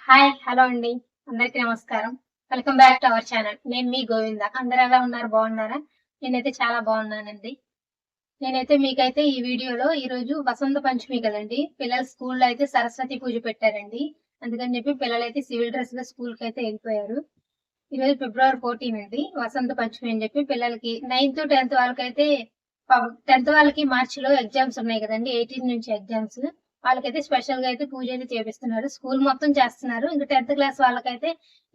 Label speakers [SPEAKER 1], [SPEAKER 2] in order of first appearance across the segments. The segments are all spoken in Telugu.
[SPEAKER 1] హాయ్ హలో అండి. అందరికీ నమస్కారం. Welcome back to our channel. నేను మీ గోవింద. అందరూ ఎలా ఉన్నారు? బాగున్నారా? నేనైతే చాలా బాగున్నానండి. నేనైతే మీకైతే ఈ వీడియోలో ఈరోజు వసంత పంచమి కదండి. పిల్లల స్కూల్లో అయితే సరస్వతి పూజ పెట్టారండి. అందుకని చెప్పి పిల్లలైతే సివిల్ డ్రెస్ లో స్కూల్ కి అయితే వెళ్ళిపోయారు. ఈరోజు ఫిబ్రవరి 14 అండి, వసంత పంచమి అని చెప్పి పిల్లలకి 9th 10th వాళ్ళకైతే 10th వాళ్ళకి మార్చిలో ఎగ్జామ్స్ ఉన్నాయి కదండి. 18 నుంచి ఎగ్జామ్స్. వాళ్ళకైతే స్పెషల్ గా అయితే పూజ అయితే చేపిస్తున్నారు. స్కూల్ మొత్తం చేస్తున్నారు. ఇంకా 10th క్లాస్ వాళ్ళకైతే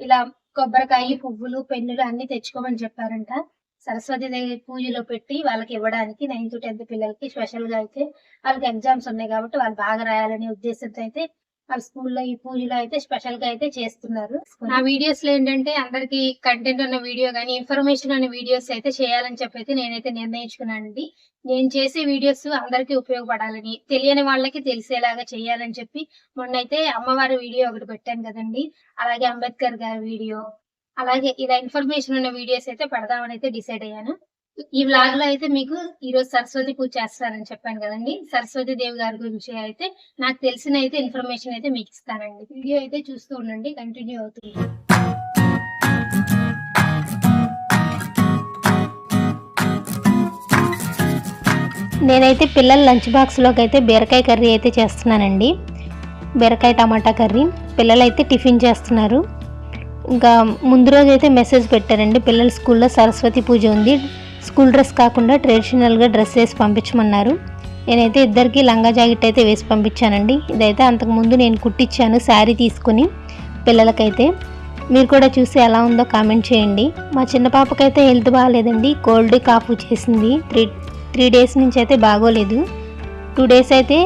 [SPEAKER 1] ఇలా కొబ్బరికాయ, పువ్వులు, పెన్నులు అన్ని తెచ్చుకోమని చెప్పారంట. సరస్వతి దేవి పూజలో పెట్టి వాళ్ళకి ఇవ్వడానికి 9th 10th పిల్లలకి స్పెషల్ గా అయితే వాళ్ళకి ఎగ్జామ్స్ ఉన్నాయి కాబట్టి వాళ్ళు బాగా రాయాలనే ఉద్దేశంతో అయితే వాళ్ళ స్కూల్లో ఈ పూజలో అయితే స్పెషల్ గా అయితే చేస్తున్నారు. నా వీడియోస్ లో ఏంటంటే అందరికి కంటెంట్ ఉన్న వీడియో గానీ ఇన్ఫర్మేషన్ ఉన్న వీడియోస్ అయితే చేయాలని చెప్పి అయితే నేనైతే నిర్ణయించుకున్నానండి. నేను చేసే వీడియోస్ అందరికీ ఉపయోగపడాలని, తెలియని వాళ్ళకి తెలిసేలాగా చేయాలని చెప్పి మొన్నైతే అమ్మవారి వీడియో ఒకటి పెట్టాను కదండి. అలాగే అంబేద్కర్ గారి వీడియో, అలాగే ఇలా ఇన్ఫర్మేషన్ ఉన్న వీడియోస్ అయితే పెడదామని అయితే డిసైడ్ అయ్యాను. ఈ వ్లాగ్ లో అయితే మీకు ఈ రోజు సరస్వతి పూజ చేస్తానని చెప్పాను కదండి. సరస్వతి దేవి గారి గురించి అయితే నాకు తెలిసిన అయితే ఇన్ఫర్మేషన్ అయితే మీకు ఇస్తానండి. వీడియో అయితే చూస్తూ ఉండండి, కంటిన్యూ అవుతుంది. నేనైతే పిల్లల లంచ్ బాక్స్లోకి అయితే బీరకాయ కర్రీ అయితే చేస్తున్నానండి. బీరకాయ టమాటా కర్రీ. పిల్లలు అయితే టిఫిన్ చేస్తున్నారు. ఇంకా ముందు రోజు అయితే మెసేజ్ పెట్టారండి, పిల్లల స్కూల్లో సరస్వతి పూజ ఉంది, స్కూల్ డ్రెస్ కాకుండా ట్రెడిషనల్గా డ్రెస్ వేసి పంపించమన్నారు. నేనైతే ఇద్దరికి లంగా జాకెట్ అయితే వేసి పంపించానండి. ఇదైతే అంతకుముందు నేను కుట్టించాను శారీ తీసుకుని పిల్లలకైతే. మీరు కూడా చూసి ఎలా ఉందో కామెంట్ చేయండి. మా చిన్న పాపకైతే హెల్త్ బాగాలేదండి, కోల్డ్ కాఫ్ చేసింది. త్రీ డేస్ నుంచి అయితే బాగోలేదు. 2 days అయితే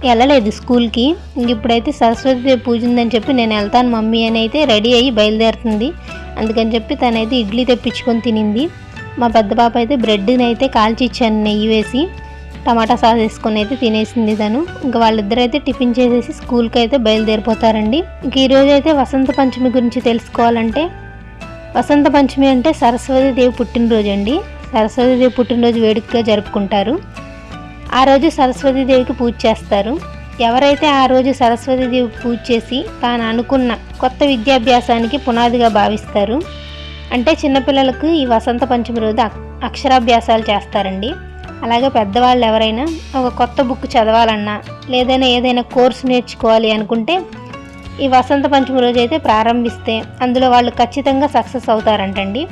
[SPEAKER 1] వెళ్ళలేదు స్కూల్కి. ఇప్పుడైతే సరస్వతి పూజ ఉందని చెప్పి నేను వెళ్తాను మమ్మీ అని అయితే రెడీ అయ్యి బయలుదేరుతుంది. అందుకని చెప్పి తనైతే ఇడ్లీ తెప్పించుకొని తినింది. మా పెద్ద పాప అయితే బ్రెడ్ని అయితే కాల్చి ఇచ్చాను నెయ్యి వేసి, టమాటా సాస్ వేసుకొని అయితే తినేసింది తను. ఇంకా వాళ్ళిద్దరు అయితే టిఫిన్ చేసేసి స్కూల్కి అయితే బయలుదేరిపోతారండి. ఇంక ఈరోజు అయితే వసంత పంచమి గురించి తెలుసుకోవాలంటే, వసంత పంచమి అంటే సరస్వతి దేవి పుట్టినరోజు అండి. సరస్వతి దేవి పుట్టినరోజు వేడుకగా జరుపుకుంటారు. ఆ రోజు సరస్వతి దేవికి పూజ చేస్తారు. ఎవరైతే ఆ రోజు సరస్వతి దేవి పూజ చేసి తాను అనుకున్న కొత్త విద్యాభ్యాసానికి పునాదిగా భావిస్తారు. అంటే చిన్నపిల్లలకు ఈ వసంత పంచమి రోజు అక్షరాభ్యాసాలు చేస్తారండి. అలాగే పెద్దవాళ్ళు ఎవరైనా ఒక కొత్త బుక్ చదవాలన్నా లేదైనా ఏదైనా కోర్సు నేర్చుకోవాలి అనుకుంటే ఈ వసంత పంచమి రోజు అయితే ప్రారంభిస్తే అందులో వాళ్ళు ఖచ్చితంగా సక్సెస్ అవుతారంటండి.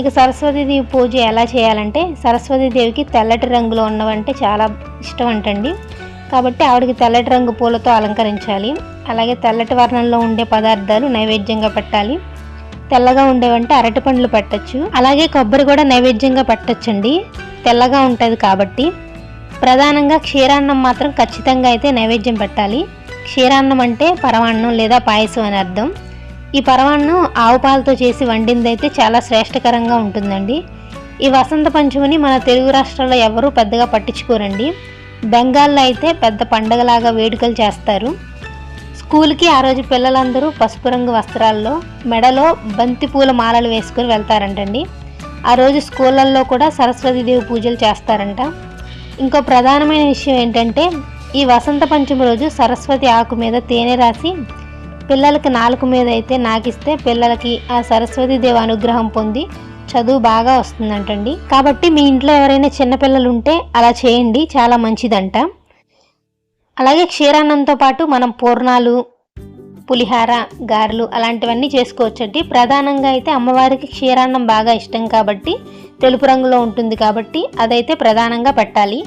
[SPEAKER 1] ఇక సరస్వతీదేవి పూజ ఎలా చేయాలంటే, సరస్వతీదేవికి తెల్లటి రంగులో ఉన్నవంటే చాలా ఇష్టం అంటండి. కాబట్టి ఆవిడకి తెల్లటి రంగు పూలతో అలంకరించాలి. అలాగే తెల్లటి వర్ణంలో ఉండే పదార్థాలు నైవేద్యంగా పెట్టాలి. తెల్లగా ఉండేవంటే అరటి పండ్లు పెట్టచ్చు. అలాగే కొబ్బరి కూడా నైవేద్యంగా పెట్టచ్చండి, తెల్లగా ఉంటుంది కాబట్టి. ప్రధానంగా క్షీరాన్నం మాత్రం ఖచ్చితంగా అయితే నైవేద్యం పెట్టాలి. క్షీరాన్నం అంటే పరమాన్నం లేదా పాయసం అని అర్థం. ఈ పరమాన్నం ఆవు పాలతో చేసి వండిందైతే చాలా శ్రేష్టకరంగా ఉంటుందండి. ఈ వసంత పంచమిని మన తెలుగు రాష్ట్రాల్లో ఎవరూ పెద్దగా పట్టించుకోరండి. బెంగాల్లో అయితే పెద్ద పండగలాగా వేడుకలు చేస్తారు. స్కూల్కి ఆ రోజు పిల్లలందరూ పసుపు రంగు వస్త్రాల్లో మెడలో బంతి పూల మాలలు వేసుకొని వెళ్తారంటండి. ఆ రోజు స్కూళ్ళల్లో కూడా సరస్వతీదేవి పూజలు చేస్తారంట. ఇంకో ప్రధానమైన విషయం ఏంటంటే, ఈ వసంత పంచమి రోజు సరస్వతి ఆకు మీద తేనె రాసి పిల్లలకి నాలుక మీద అయితే నాకిస్తే పిల్లలకి ఆ సరస్వతీదేవి అనుగ్రహం పొంది చదువు బాగా వస్తుందంటండి. కాబట్టి మీ ఇంట్లో ఎవరైనా చిన్నపిల్లలు ఉంటే అలా చేయండి, చాలా మంచిదంట. అలాగే క్షీరాన్నంతో పాటు మనం పూర్ణాలు, పులిహార, గారెలు అలాంటివన్నీ చేసుకోవచ్చండి. ప్రధానంగా అయితే అమ్మవారికి క్షీరాన్నం బాగా ఇష్టం కాబట్టి, తెలుపు రంగులో ఉంటుంది కాబట్టి అదైతే ప్రధానంగా పెట్టాలి.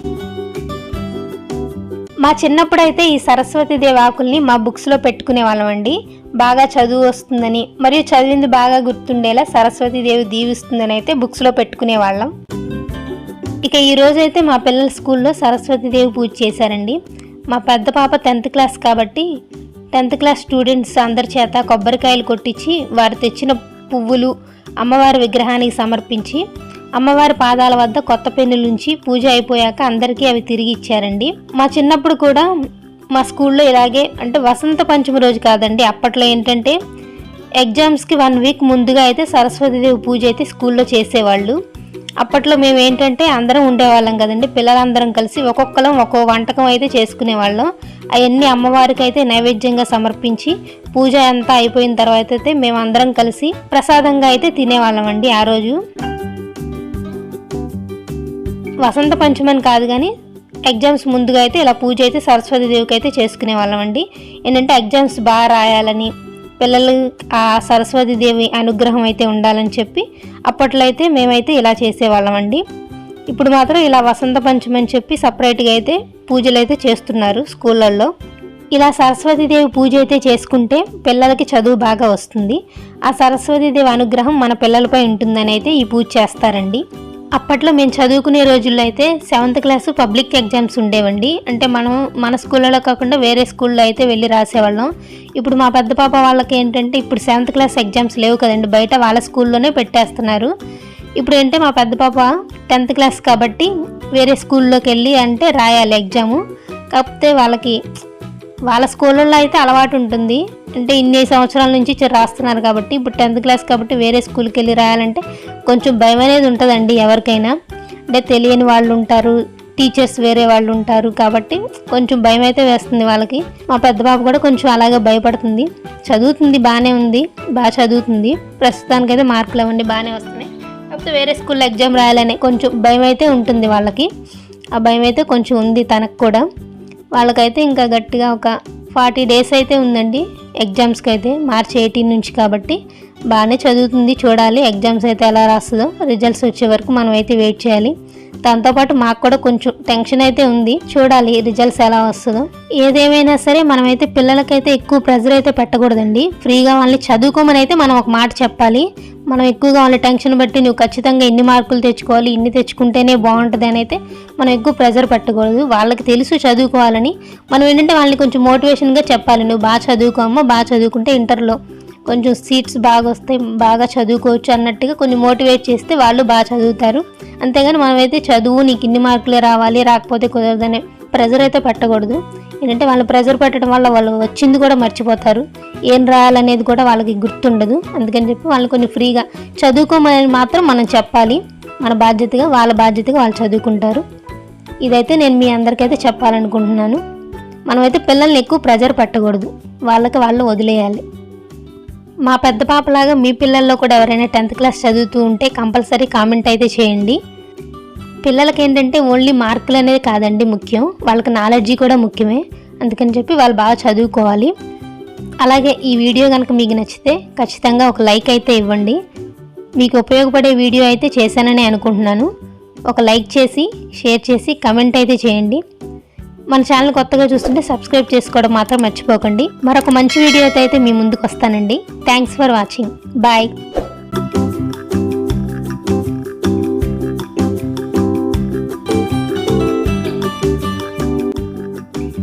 [SPEAKER 1] మా చిన్నప్పుడైతే ఈ సరస్వతీదేవి ఆకుల్ని మా బుక్స్లో పెట్టుకునే వాళ్ళం అండి. బాగా చదువు వస్తుందని, మరియు చదివింది బాగా గుర్తుండేలా సరస్వతీదేవి దీవిస్తుందని అయితే బుక్స్లో పెట్టుకునే వాళ్ళం. ఇక ఈరోజు అయితే మా పిల్లల స్కూల్లో సరస్వతీదేవి పూజ చేశారండి. మా పెద్ద పాప 10th క్లాస్ కాబట్టి 10th క్లాస్ స్టూడెంట్స్ అందరి చేత కొబ్బరికాయలు కొట్టించి వారు తెచ్చిన పువ్వులు అమ్మవారి విగ్రహానికి సమర్పించి అమ్మవారి పాదాల వద్ద కొత్త పెన్నులుంచి పూజ అయిపోయాక అందరికీ అవి తిరిగి ఇచ్చారండి. మా చిన్నప్పుడు కూడా మా స్కూల్లో ఇలాగే, అంటే వసంత పంచమి రోజు కాదండి, అప్పట్లో ఏంటంటే ఎగ్జామ్స్కి 1 week ముందుగా అయితే సరస్వతీదేవి పూజ అయితే స్కూల్లో చేసేవాళ్ళు. అప్పట్లో మేము ఏంటంటే అందరం ఉండేవాళ్ళం కదండి, పిల్లలందరం కలిసి ఒక్కొక్కరం ఒక్కో వంటకం అయితే చేసుకునేవాళ్ళం. అవన్నీ అమ్మవారికి అయితే నైవేద్యంగా సమర్పించి పూజ అంతా అయిపోయిన తర్వాత అయితే మేము అందరం కలిసి ప్రసాదంగా అయితే తినేవాళ్ళం అండి. ఆ రోజు వసంత పంచమని కాదు కానీ ఎగ్జామ్స్ ముందుగా అయితే ఇలా పూజ అయితే సరస్వతీదేవికి అయితే చేసుకునేవాళ్ళం అండి. ఏంటంటే ఎగ్జామ్స్ బాగా రాయాలని, పిల్లలు ఆ సరస్వతీదేవి అనుగ్రహం అయితే ఉండాలని చెప్పి అప్పట్లో అయితే మేమైతే ఇలా చేసేవాళ్ళం అండి. ఇప్పుడు మాత్రం ఇలా వసంత పంచమి అని చెప్పి సపరేట్గా అయితే పూజలు అయితే చేస్తున్నారు స్కూళ్ళల్లో. ఇలా సరస్వతీదేవి పూజ అయితే చేసుకుంటే పిల్లలకి చదువు బాగా వస్తుంది, ఆ సరస్వతీదేవి అనుగ్రహం మన పిల్లలపై ఉంటుందని అయితే ఈ పూజ చేస్తారండి. అప్పట్లో మేము చదువుకునే రోజుల్లో అయితే 7th క్లాసు పబ్లిక్ ఎగ్జామ్స్ ఉండేవండి. అంటే మనం మన స్కూళ్ళలో కాకుండా వేరే స్కూల్లో అయితే వెళ్ళి రాసేవాళ్ళం. ఇప్పుడు మా పెద్ద పాప వాళ్ళకి ఏంటంటే ఇప్పుడు 7th క్లాస్ ఎగ్జామ్స్ లేవు కదండి, బయట వాళ్ళ స్కూల్లోనే పెట్టేస్తున్నారు. ఇప్పుడు ఏంటంటే మా పెద్ద పాప 10th క్లాస్ కాబట్టి వేరే స్కూల్లోకి వెళ్ళి అంటే రాయాలి ఎగ్జాము. కాకపోతే వాళ్ళ స్కూళ్ళల్లో అయితే అలవాటు ఉంటుంది, అంటే ఇన్ని సంవత్సరాల నుంచి రాస్తున్నారు కాబట్టి. ఇప్పుడు 10th క్లాస్ కాబట్టి వేరే స్కూల్కి వెళ్ళి రాయాలంటే కొంచెం భయం అనేది ఉంటుందండి ఎవరికైనా. అంటే తెలియని వాళ్ళు ఉంటారు, టీచర్స్ వేరే వాళ్ళు ఉంటారు కాబట్టి కొంచెం భయం అయితే వేస్తుంది వాళ్ళకి. మా పెద్ద పాప కూడా కొంచెం అలాగే భయపడుతుంది. చదువుతుంది, బాగానే ఉంది, బాగా చదువుతుంది. ప్రస్తుతానికైతే మార్కులు అవ్వండి బాగానే వస్తున్నాయి. కాకపోతే వేరే స్కూల్లో ఎగ్జామ్ రాయాలనే కొంచెం భయం అయితే ఉంటుంది వాళ్ళకి. ఆ భయం అయితే కొంచెం ఉంది తనకు కూడా. వాళ్ళకైతే ఇంకా గట్టిగా ఒక 40 days అయితే ఉందండి ఎగ్జామ్స్కి అయితే, March 18 నుంచి కాబట్టి బాగానే చదువుతుంది. చూడాలి ఎగ్జామ్స్ అయితే ఎలా రాస్తుందో, రిజల్ట్స్ వచ్చే వరకు మనం అయితే వెయిట్ చేయాలి. దాంతోపాటు మాకు కూడా కొంచెం టెన్షన్ అయితే ఉంది, చూడాలి రిజల్ట్స్ ఎలా వస్తుందో. ఏదేమైనా సరే మనమైతే పిల్లలకైతే ఎక్కువ ప్రెజర్ అయితే పెట్టకూడదండి. ఫ్రీగా వాళ్ళని చదువుకోమని అయితే మనం ఒక మాట చెప్పాలి. మనం ఎక్కువగా వాళ్ళ టెన్షన్ బట్టి నువ్వు ఖచ్చితంగా ఇన్ని మార్కులు తెచ్చుకోవాలి, ఇన్ని తెచ్చుకుంటేనే బాగుంటుంది అని అయితే మనం ఎక్కువ ప్రెజర్ పెట్టకూడదు. వాళ్ళకి తెలుసు చదువుకోవాలని, మనం ఏంటంటే వాళ్ళని కొంచెం మోటివేషన్గా చెప్పాలి. నువ్వు బాగా చదువుకోమ్మా, బాగా చదువుకుంటే ఇంటర్లో కొంచెం సీట్స్ బాగా వస్తాయి, బాగా చదువుకోవచ్చు అన్నట్టుగా కొన్ని మోటివేట్ చేస్తే వాళ్ళు బాగా చదువుతారు. అంతేగాని మనమైతే చదువు నీకు ఇన్ని మార్కులే రావాలి, రాకపోతే కుదరదనే ప్రెజర్ అయితే పెట్టకూడదు. ఏంటంటే వాళ్ళు ప్రెజర్ పెట్టడం వల్ల వాళ్ళు వచ్చింది కూడా మర్చిపోతారు, ఏం రాయాలనేది కూడా వాళ్ళకి గుర్తుండదు. అందుకని చెప్పి వాళ్ళని కొన్ని ఫ్రీగా చదువుకోమని మాత్రం మనం చెప్పాలి. మన బాధ్యతగా, వాళ్ళ బాధ్యతగా వాళ్ళు చదువుకుంటారు. ఇదైతే నేను మీ అందరికైతే చెప్పాలనుకుంటున్నాను. మనమైతే పిల్లల్ని ఎక్కువ ప్రెజర్ పెట్టకూడదు, వాళ్ళకి వాళ్ళు వదిలేయాలి. మా పెద్ద పాపలాగా మీ పిల్లల్లో కూడా ఎవరైనా 10th క్లాస్ చదువుతూ ఉంటే కంపల్సరీ కామెంట్ అయితే చేయండి. పిల్లలకి ఏంటంటే ఓన్లీ మార్కులు అనేది కాదండి ముఖ్యం, వాళ్ళకి నాలెడ్జీ కూడా ముఖ్యమే. అందుకని చెప్పి వాళ్ళు బాగా చదువుకోవాలి. అలాగే ఈ వీడియో కనుక మీకు నచ్చితే ఖచ్చితంగా ఒక లైక్ అయితే ఇవ్వండి. మీకు ఉపయోగపడే వీడియో అయితే చేశానని అనుకుంటున్నాను. ఒక లైక్ చేసి, షేర్ చేసి, కమెంట్ అయితే చేయండి. మన ఛానల్ కొత్తగా చూస్తుంటే సబ్స్క్రైబ్ చేసుకోవడం మాత్రం మర్చిపోకండి. మరొక మంచి వీడియోతో అయితే మీ ముందుకు వస్తానండి. Thanks for watching. బాయ్.